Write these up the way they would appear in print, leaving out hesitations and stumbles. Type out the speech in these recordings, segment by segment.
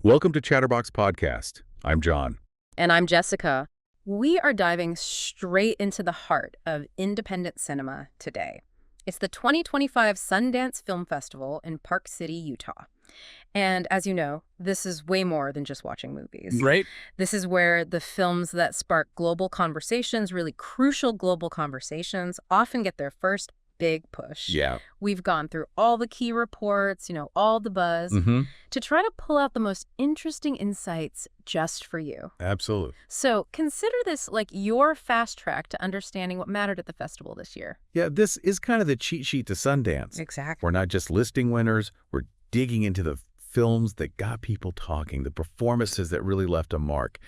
Welcome to Chatterbox Podcast. I'm John. And I'm Jessica. We are diving straight into the heart of independent cinema today. It's the 2025 Sundance Film Festival in Park City, Utah. And as you know, this is way more than just watching movies. Right? This is where the films that spark global conversations, really crucial global conversations, often get their first big push. Yeah. We've gone through all the key reports, all the buzz, to try to pull out the most interesting insights just for you. Absolutely. So consider this like your fast track to understanding what mattered at the festival this year. Yeah, this is kind of the cheat sheet to Sundance. Exactly. We're not just listing winners, we're digging into the films that got people talking, the performances that really left a mark,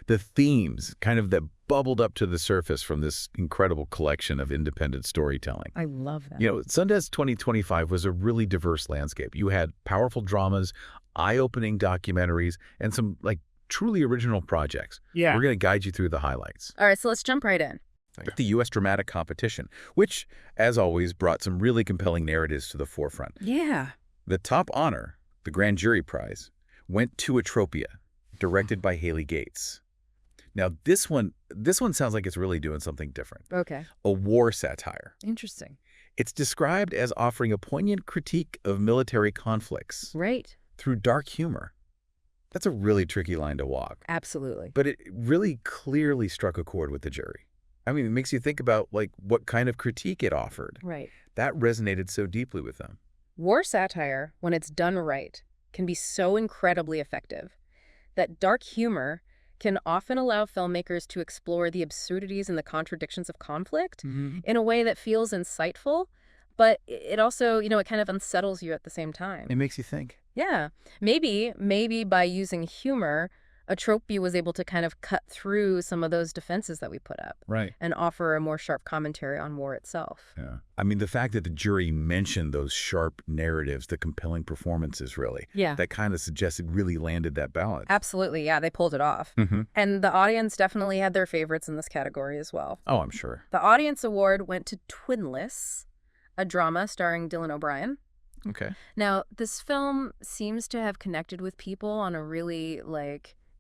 the themes kind of that bubbled up to the surface from this incredible collection of independent storytelling. I love that. Sundance 2025 was a really diverse landscape. You had powerful dramas, eye-opening documentaries, and some truly original projects. Yeah. We're going to guide you through the highlights. All right, so let's jump right in. The U.S. Dramatic Competition, which, as always, brought some really compelling narratives to the forefront. Yeah. The top honor, the Grand Jury Prize, went to Atropia, directed by Haley Gates. Now, this one sounds like it's really doing something different. Okay. A war satire. Interesting. It's described as offering a poignant critique of military conflicts. Right. Through dark humor. That's a really tricky line to walk. Absolutely. But it really clearly struck a chord with the jury. I mean, it makes you think about what kind of critique it offered. Right. That resonated so deeply with them. War satire, when it's done right, can be so incredibly effective. That dark humor can often allow filmmakers to explore the absurdities and the contradictions of conflict in a way that feels insightful, but it also, it kind of unsettles you at the same time. It makes you think. Yeah. Maybe by using humor, Atropia was able to kind of cut through some of those defenses that we put up. Right. And offer a more sharp commentary on war itself. Yeah. I mean, the fact that the jury mentioned those sharp narratives, the compelling performances, really. Yeah. That kind of suggested really landed that balance. Absolutely. Yeah, they pulled it off. And the audience definitely had their favorites in this category as well. Oh, I'm sure. The audience award went to Twinless, a drama starring Dylan O'Brien. Okay. Now, this film seems to have connected with people on a really,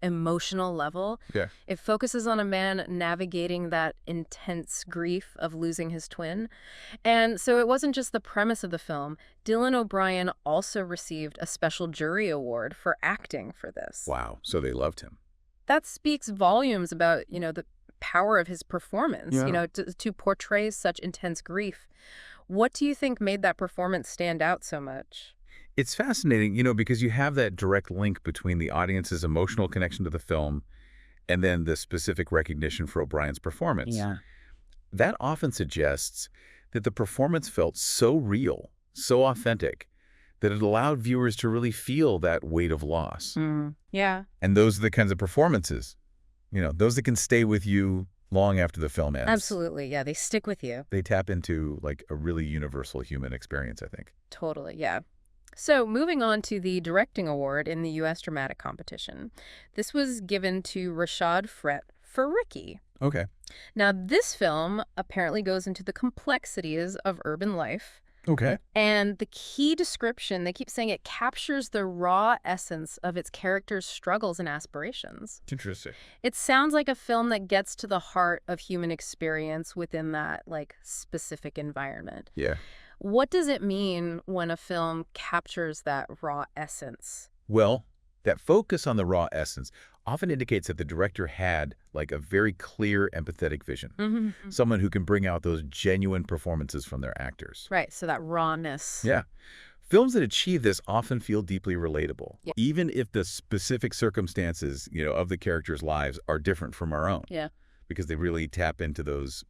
emotional level. Yeah. It focuses on a man navigating that intense grief of losing his twin. And so it wasn't just the premise of the film. Dylan O'Brien also received a special jury award for acting for this. Wow. So they loved him. That speaks volumes about, the power of his performance, Yeah. To portray such intense grief. What do you think made that performance stand out so much? It's fascinating, because you have that direct link between the audience's emotional connection to the film and then the specific recognition for O'Brien's performance. Yeah. That often suggests that the performance felt so real, so authentic, that it allowed viewers to really feel that weight of loss. Yeah. And those are the kinds of performances, those that can stay with you long after the film ends. Absolutely. Yeah, they stick with you. They tap into a really universal human experience, I think. Totally, yeah. So moving on to the directing award in the U.S. Dramatic Competition. This was given to Rashad Fret for Ricky. Okay. Now, this film apparently goes into the complexities of urban life. Okay. And the key description, they keep saying it captures the raw essence of its characters' struggles and aspirations. Interesting. It sounds like a film that gets to the heart of human experience within that, specific environment. Yeah. What does it mean when a film captures that raw essence? Well, that focus on the raw essence often indicates that the director had a very clear, empathetic vision. Someone who can bring out those genuine performances from their actors. Right, so that rawness. Yeah. Films that achieve this often feel deeply relatable, even if the specific circumstances, of the characters' lives are different from our own. Yeah. Because they really tap into those,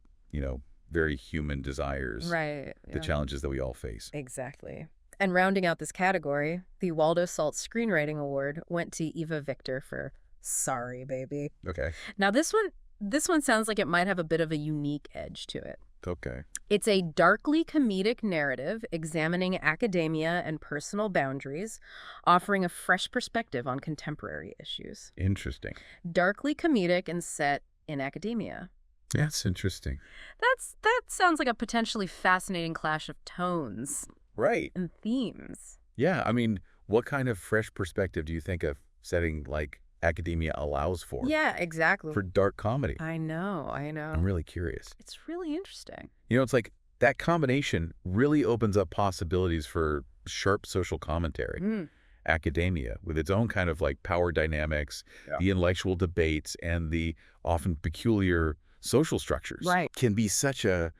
very human desires. Right. The challenges that we all face. Exactly. And rounding out this category, the Waldo Salt Screenwriting Award went to Eva Victor for Sorry, Baby. Okay. Now, this one sounds like it might have a bit of a unique edge to it. Okay. It's a darkly comedic narrative examining academia and personal boundaries, offering a fresh perspective on contemporary issues. Interesting. Darkly comedic and set in academia. That's interesting. That sounds like a potentially fascinating clash of tones. Right. And themes. Yeah, I mean, what kind of fresh perspective do you think a setting like academia allows Yeah, exactly. for dark comedy. I know. I'm really curious. It's really interesting. It's like that combination really opens up possibilities for sharp social commentary. Mm, Academia, with its own kind of like power dynamics, Yeah. the intellectual debates, and the often peculiar social structures, Right. can be such a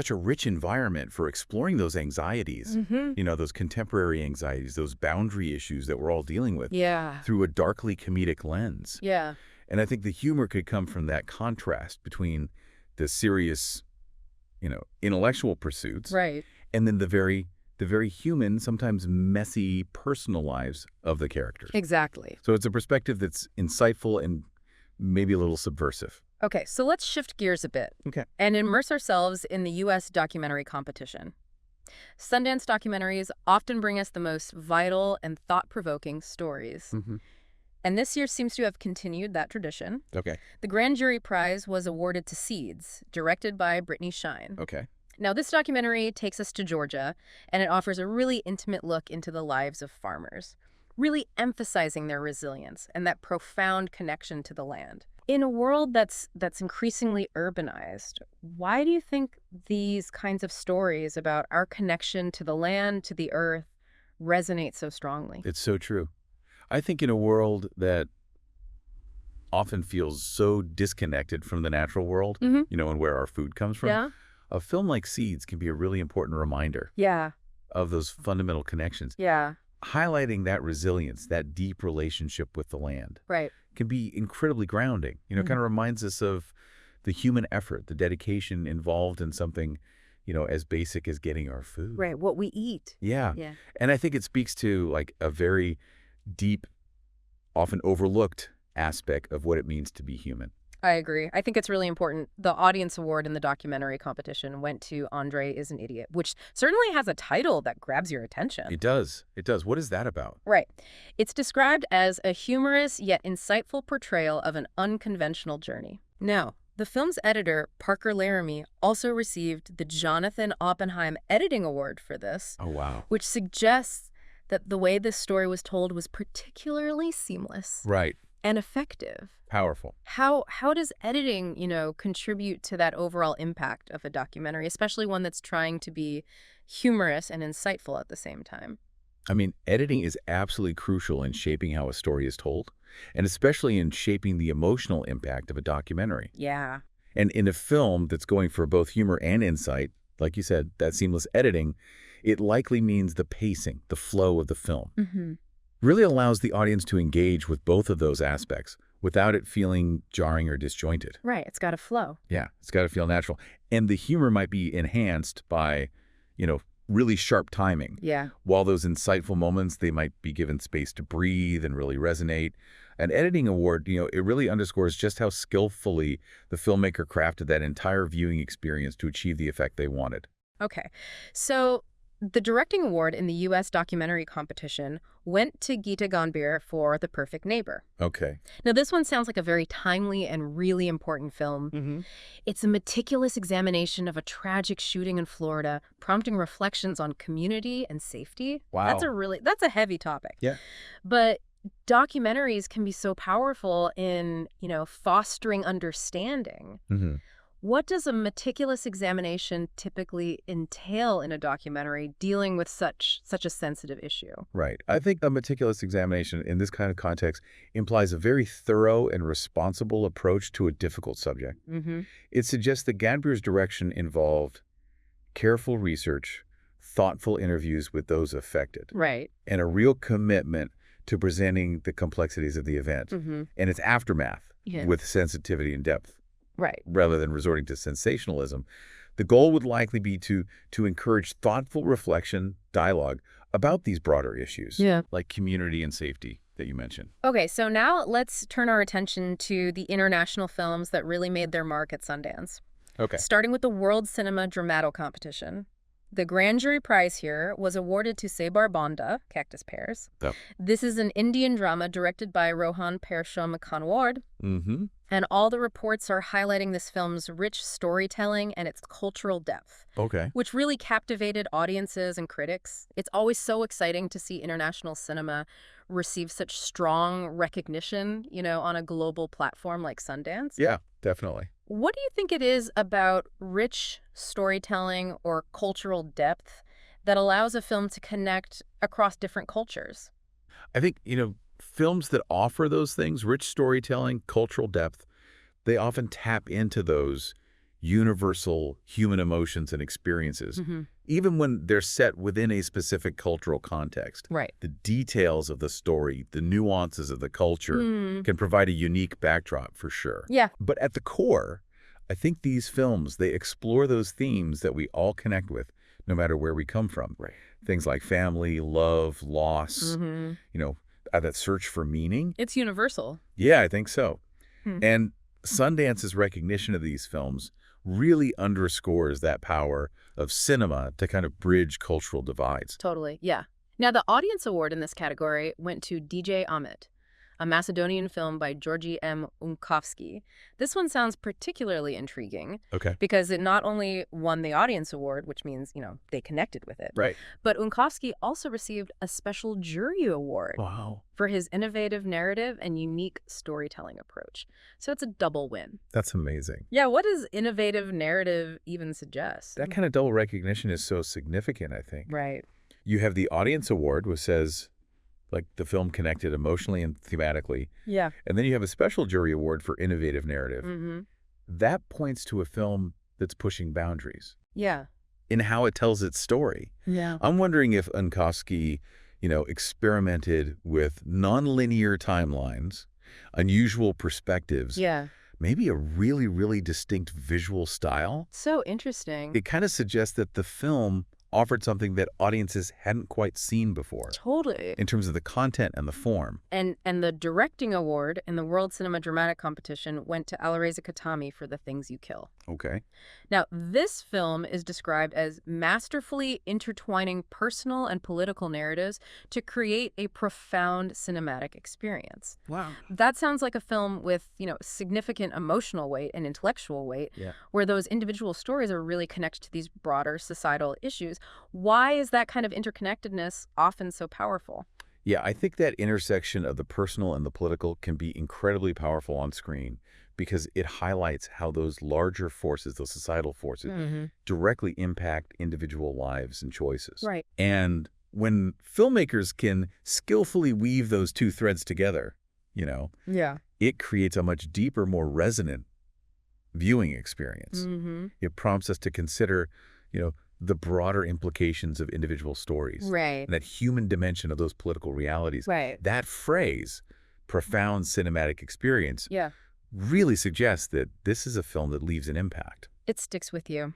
rich environment for exploring those anxieties, mm-hmm. those contemporary anxieties, those boundary issues that we're all dealing with Yeah. through a darkly comedic lens. Yeah. And I think the humor could come from that contrast between the serious, intellectual pursuits Right. and then the very human, sometimes messy personal lives of the characters. Exactly. So it's a perspective that's insightful and maybe a little subversive. Okay, so let's shift gears a bit. Okay. And immerse ourselves in the U.S. documentary competition. Sundance documentaries often bring us the most vital and thought-provoking stories. Mm-hmm. And this year seems to have continued that tradition. Okay. The Grand Jury Prize was awarded to Seeds, directed by Brittany Shine. Okay. Now, this documentary takes us to Georgia, and it offers a really intimate look into the lives of farmers, really emphasizing their resilience and that profound connection to the land. In a world that's increasingly urbanized, why do you think these kinds of stories about our connection to the land, to the earth, resonate so strongly? It's so true. I think in a world that often feels so disconnected from the natural world, Mm-hmm. and where our food comes from, Yeah? a film like Seeds can be a really important reminder Yeah. of those fundamental connections. Yeah. Highlighting that resilience, that deep relationship with the land, Right. can be incredibly grounding. Kind of reminds us of the human effort, the dedication involved in something, as basic as getting our food. Right. What we eat. Yeah. Yeah. And I think it speaks to like a very deep, often overlooked aspect of what it means to be human. I agree. I think it's really important. The audience award in the documentary competition went to Andre is an Idiot, which certainly has a title that grabs your attention. It does. It does. What is that about? Right. It's described as a humorous yet insightful portrayal of an unconventional journey. Now, the film's editor, Parker Laramie, also received the Jonathan Oppenheim Editing Award for this, Oh, wow. which suggests that the way this story was told was particularly seamless Right. and effective. Powerful. How does editing, contribute to that overall impact of a documentary, especially one that's trying to be humorous and insightful at the same time? I mean, editing is absolutely crucial in shaping how a story is told, and especially in shaping the emotional impact of a documentary. Yeah. And in a film that's going for both humor and insight, like you said, that seamless editing, it likely means the pacing, the flow of the film, Mm-hmm. really allows the audience to engage with both of those aspects without it feeling jarring or disjointed. Right. It's got to flow. Yeah, it's got to feel natural. And the humor might be enhanced by, really sharp timing. Yeah. While those insightful moments, they might be given space to breathe and really resonate. An editing award, it really underscores just how skillfully the filmmaker crafted that entire viewing experience to achieve the effect they wanted. Okay. So the directing award in the U.S. documentary competition went to Geeta Gambhir for The Perfect Neighbor. Okay. Now, this one sounds like a very timely and really important film. Mm-hmm. It's a meticulous examination of a tragic shooting in Florida, prompting reflections on community and safety. Wow. That's a heavy topic. Yeah. But documentaries can be so powerful in, fostering understanding. Mm-hmm. What does a meticulous examination typically entail in a documentary dealing with such a sensitive issue? Right. I think a meticulous examination in this kind of context implies a very thorough and responsible approach to a difficult subject. Mm-hmm. It suggests that Gambhir's direction involved careful research, thoughtful interviews with those affected, Right. and a real commitment to presenting the complexities of the event Mm-hmm. and its aftermath Yeah. with sensitivity and depth, Right. rather than resorting to sensationalism. The goal would likely be to encourage thoughtful reflection, dialogue about these broader issues, Yeah. like community and safety that you mentioned. Okay, so now let's turn our attention to the international films that really made their mark at Sundance. Okay. Starting with the World Cinema Dramato Competition. The grand jury prize here was awarded to Sebar Banda, Cactus Pears. Yep. This is an Indian drama directed by Rohan Persham Kanwar, Mm-hmm. and all the reports are highlighting this film's rich storytelling and its cultural depth, Okay. which really captivated audiences and critics. It's always so exciting to see international cinema receive such strong recognition, on a global platform like Sundance. Yeah, definitely. What do you think it is about rich storytelling or cultural depth that allows a film to connect across different cultures? I think, films that offer those things, rich storytelling, cultural depth, they often tap into those universal human emotions and experiences, even when they're set within a specific cultural context. Right. The details of the story, the nuances of the culture can provide a unique backdrop for sure. Yeah. But at the core, I think these films, they explore those themes that we all connect with, no matter where we come from. Right. Things like family, love, loss, that search for meaning. It's universal. Yeah, I think so. Hmm. And Sundance's recognition of these films really underscores that power of cinema to kind of bridge cultural divides. Totally, yeah. Now, the audience award in this category went to DJ Ahmet, a Macedonian film by Georgi M. Unkovsky. This one sounds particularly intriguing Okay. because it not only won the audience award, which means, they connected with it, Right. but Unkovsky also received a special jury award Wow. for his innovative narrative and unique storytelling approach. So it's a double win. That's amazing. Yeah, what does innovative narrative even suggest? That kind of double recognition is so significant, I think. Right. You have the audience award, which says, like, the film connected emotionally and thematically. Yeah. And then you have a special jury award for innovative narrative. That points to a film that's pushing boundaries Yeah. in how it tells its story. Yeah. I'm wondering if Unkovsky, experimented with nonlinear timelines, unusual perspectives, Yeah. maybe a really, really distinct visual style. So interesting. It kind of suggests that the film offered something that audiences hadn't quite seen before Totally. in terms of the content and the form. And the directing award in the World Cinema Dramatic Competition went to Alireza Khatami for The Things You Kill. Okay. Now, this film is described as masterfully intertwining personal and political narratives to create a profound cinematic experience. Wow. That sounds like a film with, significant emotional weight and intellectual weight, Yeah. where those individual stories are really connected to these broader societal issues. Why is that kind of interconnectedness often so powerful? Yeah, I think that intersection of the personal and the political can be incredibly powerful on screen because it highlights how those larger forces, those societal forces, directly impact individual lives and choices. Right. And when filmmakers can skillfully weave those two threads together, Yeah. it creates a much deeper, more resonant viewing experience. It prompts us to consider, the broader implications of individual stories. Right. And that human dimension of those political realities. Right. That phrase, profound cinematic experience, Yeah. really suggests that this is a film that leaves an impact. It sticks with you.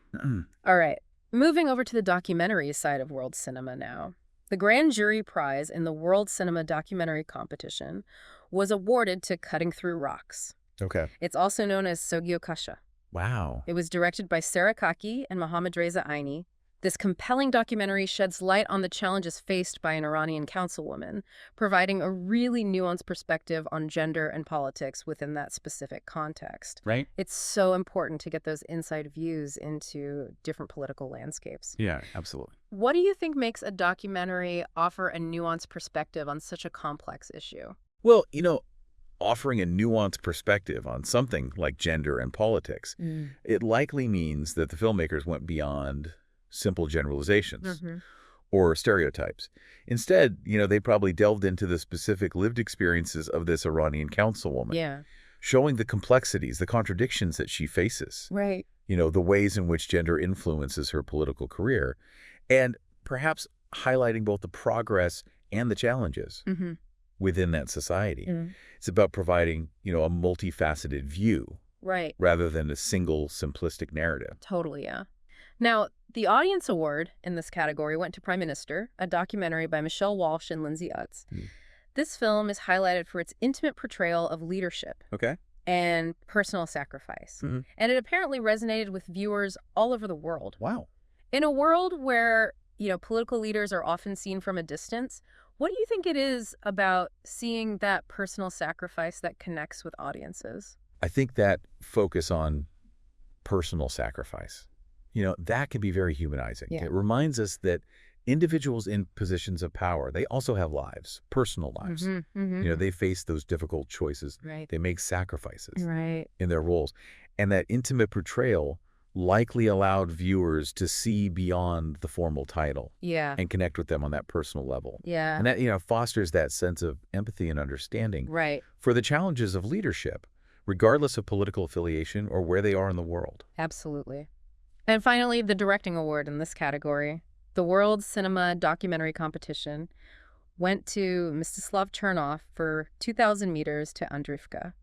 All right. Moving over to the documentary side of world cinema now. The grand jury prize in the World Cinema Documentary Competition was awarded to Cutting Through Rocks. Okay. It's also known as Sogio Kasha. Wow. It was directed by Sarah Kaki and Mohammad Reza Aini. This compelling documentary sheds light on the challenges faced by an Iranian councilwoman, providing a really nuanced perspective on gender and politics within that specific context. Right? It's so important to get those inside views into different political landscapes. Yeah, absolutely. What do you think makes a documentary offer a nuanced perspective on such a complex issue? Well, offering a nuanced perspective on something like gender and politics, it likely means that the filmmakers went beyond simple generalizations or stereotypes. Instead, they probably delved into the specific lived experiences of this Iranian councilwoman, Yeah. showing the complexities, the contradictions that she faces, Right. the ways in which gender influences her political career, and perhaps highlighting both the progress and the challenges within that society. It's about providing, a multifaceted view Right. rather than a single simplistic narrative. Totally, yeah. Now, the audience award in this category went to Prime Minister, a documentary by Michelle Walsh and Lindsay Utz. This film is highlighted for its intimate portrayal of leadership Okay. and personal sacrifice. And it apparently resonated with viewers all over the world. Wow. In a world where, political leaders are often seen from a distance, what do you think it is about seeing that personal sacrifice that connects with audiences? I think that focus on personal sacrifice, that can be very humanizing. Yeah. It reminds us that individuals in positions of power, they also have lives, personal lives. They face those difficult choices. Right. They make sacrifices Right. in their roles. And that intimate portrayal likely allowed viewers to see beyond the formal title Yeah. and connect with them on that personal level. Yeah. And that, fosters that sense of empathy and understanding Right. for the challenges of leadership, regardless of political affiliation or where they are in the world. Absolutely. And finally, the directing award in this category, the World Cinema Documentary Competition, went to Mstislav Chernov for 2,000 meters to Andrivka.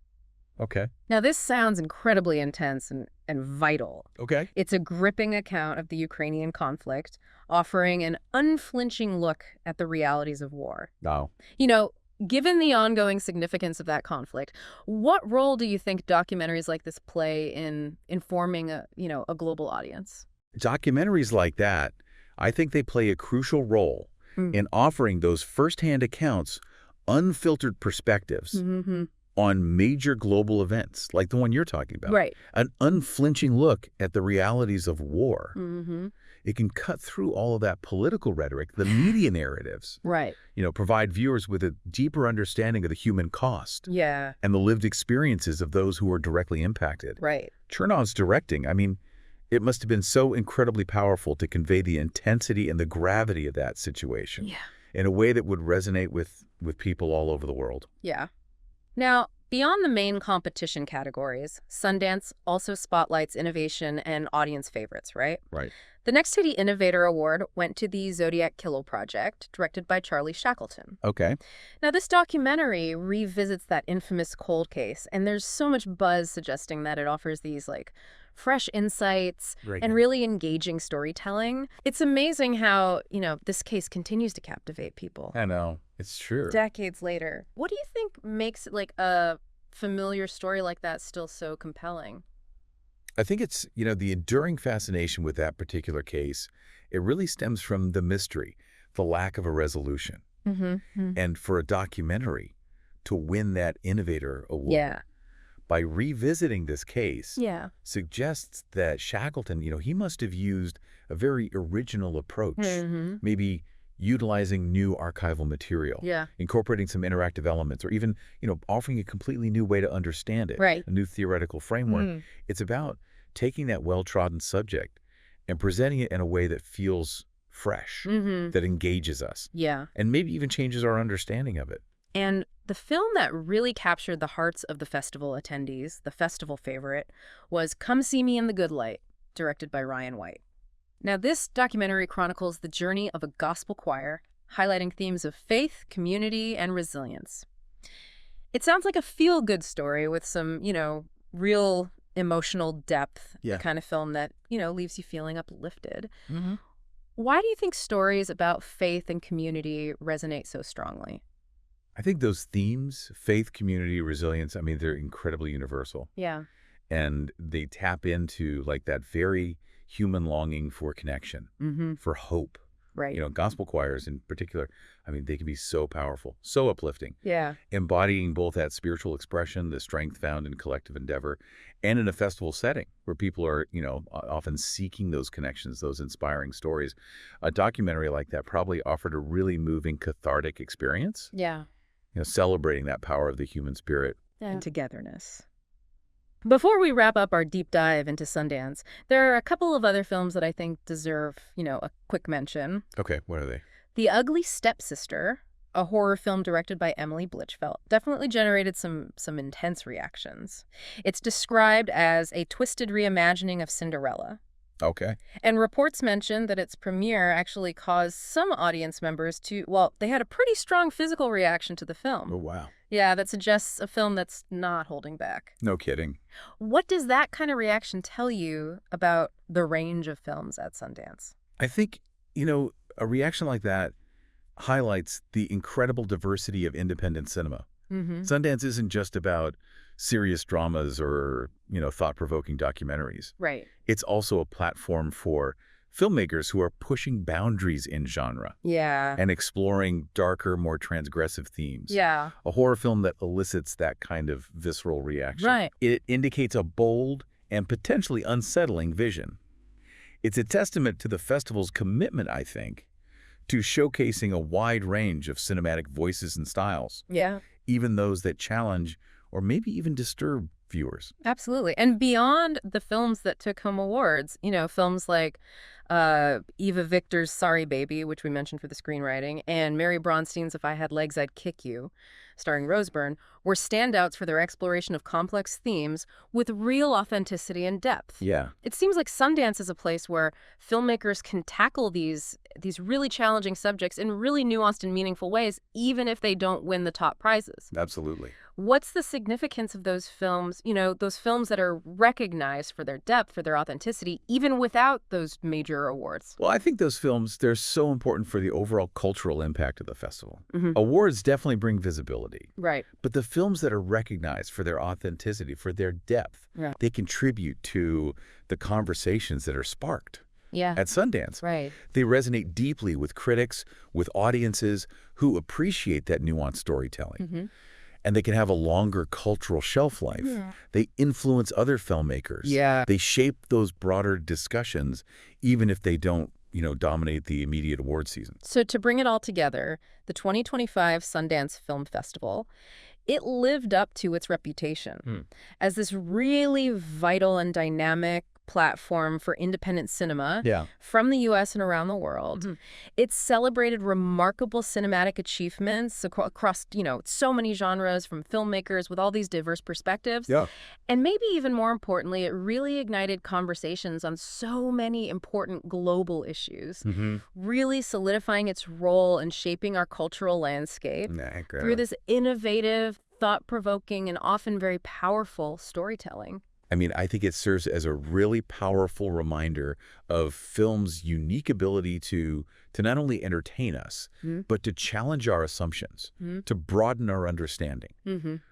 Okay. Now, this sounds incredibly intense and vital. Okay. It's a gripping account of the Ukrainian conflict, offering an unflinching look at the realities of war. Wow. Given the ongoing significance of that conflict, what role do you think documentaries like this play in informing a global audience? Documentaries like that, I think they play a crucial role in offering those firsthand accounts, unfiltered perspectives on major global events, like the one you're talking about. Right. An unflinching look at the realities of war. It can cut through all of that political rhetoric, the media narratives. Right. Provide viewers with a deeper understanding of the human cost. Yeah. And the lived experiences of those who are directly impacted. Right. Chernov's directing, it must have been so incredibly powerful to convey the intensity and the gravity of that situation in a way that would resonate with people all over the world. Yeah. Now, beyond the main competition categories, Sundance also spotlights innovation and audience favorites, right? Right. The Next City Innovator Award went to the Zodiac Killer Project, directed by Charlie Shackleton. Okay. Now, this documentary revisits that infamous cold case, and there's so much buzz suggesting that it offers these, fresh insights and really engaging storytelling. It's amazing how, this case continues to captivate people. I know. It's true. Decades later. What do you think makes, a familiar story like that still so compelling? I think it's, the enduring fascination with that particular case, it really stems from the mystery, the lack of a resolution. And for a documentary to win that Innovator Award by revisiting this case suggests that Shackleton, he must have used a very original approach, maybe utilizing new archival material, incorporating some interactive elements, or even, offering a completely new way to understand it, Right. a new theoretical framework. It's about taking that well-trodden subject and presenting it in a way that feels fresh, that engages us, and maybe even changes our understanding of it. And the film that really captured the hearts of the festival attendees, the festival favorite, was Come See Me in the Good Light, directed by Ryan White. Now, this documentary chronicles the journey of a gospel choir, highlighting themes of faith, community, and resilience. It sounds like a feel-good story with some, real emotional depth, the kind of film that, leaves you feeling uplifted. Why do you think stories about faith and community resonate so strongly? I think those themes, faith, community, resilience, they're incredibly universal. Yeah. And they tap into that very human longing for connection, for hope. Right. Gospel choirs in particular, they can be so powerful, so uplifting. Yeah. Embodying both that spiritual expression, the strength found in collective endeavor, and in a festival setting where people are, often seeking those connections, those inspiring stories. A documentary like that probably offered a really moving, cathartic experience. Yeah. Celebrating that power of the human spirit. And togetherness. Before we wrap up our deep dive into Sundance, there are a couple of other films that I think deserve, a quick mention. Okay, what are they? The Ugly Stepsister, a horror film directed by Emily Blichfeld, definitely generated some intense reactions. It's described as a twisted reimagining of Cinderella. Okay. And reports mention that its premiere actually caused some audience members they had a pretty strong physical reaction to the film. Oh, wow. Yeah, that suggests a film that's not holding back. No kidding. What does that kind of reaction tell you about the range of films at Sundance? I think, a reaction like that highlights the incredible diversity of independent cinema. Sundance isn't just about serious dramas or, thought-provoking documentaries. Right. It's also a platform for filmmakers who are pushing boundaries in genre Yeah. and exploring darker, more transgressive themes. Yeah. A horror film that elicits that kind of visceral reaction. Right. It indicates a bold and potentially unsettling vision. It's a testament to the festival's commitment, I think, to showcasing a wide range of cinematic voices and styles, Yeah. even those that challenge or maybe even disturb viewers. Absolutely. And beyond the films that took home awards, films like Eva Victor's Sorry Baby, which we mentioned for the screenwriting, and Mary Bronstein's If I Had Legs, I'd Kick You, starring Rose Byrne, were standouts for their exploration of complex themes with real authenticity and depth. Yeah. It seems like Sundance is a place where filmmakers can tackle these really challenging subjects in really nuanced and meaningful ways, even if they don't win the top prizes. Absolutely. What's the significance of those films, those films that are recognized for their depth, for their authenticity, even without those major awards? Well, I think those films, they're so important for the overall cultural impact of the festival. Mm-hmm. Awards definitely bring visibility. Right. But the films that are recognized for their authenticity, for their depth, Yeah. they contribute to the conversations that are sparked Yeah. at Sundance. Right. They resonate deeply with critics, with audiences who appreciate that nuanced storytelling. Mm-hmm. And they can have a longer cultural shelf life. Yeah. They influence other filmmakers. Yeah. They shape those broader discussions, even if they don't, dominate the immediate award season. So to bring it all together, the 2025 Sundance Film Festival, it lived up to its reputation as this really vital and dynamic platform for independent cinema Yeah. from the U.S. and around the world. Mm-hmm. It celebrated remarkable cinematic achievements across, so many genres from filmmakers with all these diverse perspectives. Yeah. And maybe even more importantly, it really ignited conversations on so many important global issues, really solidifying its role in shaping our cultural landscape through this innovative, thought-provoking, and often very powerful storytelling. I mean, I think it serves as a really powerful reminder of film's unique ability to not only entertain us, but to challenge our assumptions, to broaden our understanding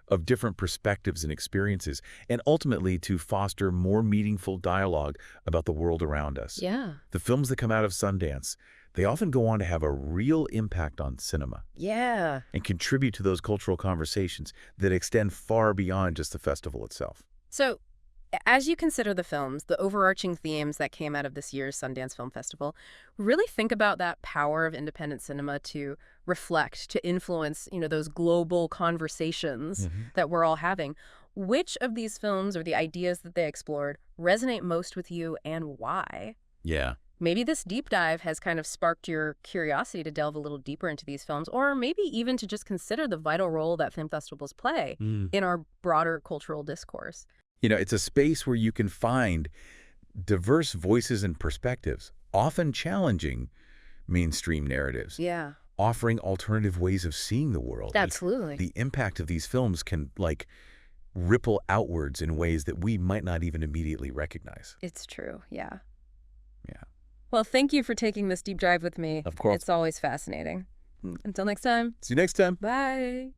of different perspectives and experiences, and ultimately to foster more meaningful dialogue about the world around us. Yeah. The films that come out of Sundance, they often go on to have a real impact on cinema Yeah. and contribute to those cultural conversations that extend far beyond just the festival itself. So, as you consider the films, the overarching themes that came out of this year's Sundance Film Festival, really think about that power of independent cinema to reflect, to influence, those global conversations that we're all having. Which of these films or the ideas that they explored resonate most with you and why? Yeah. Maybe this deep dive has kind of sparked your curiosity to delve a little deeper into these films, or maybe even to just consider the vital role that film festivals play in our broader cultural discourse. It's a space where you can find diverse voices and perspectives, often challenging mainstream narratives, Yeah, offering alternative ways of seeing the world. absolutely. The impact of these films can, ripple outwards in ways that we might not even immediately recognize. It's true, yeah. Yeah. Well, thank you for taking this deep dive with me. Of course. It's always fascinating. Until next time. See you next time. Bye.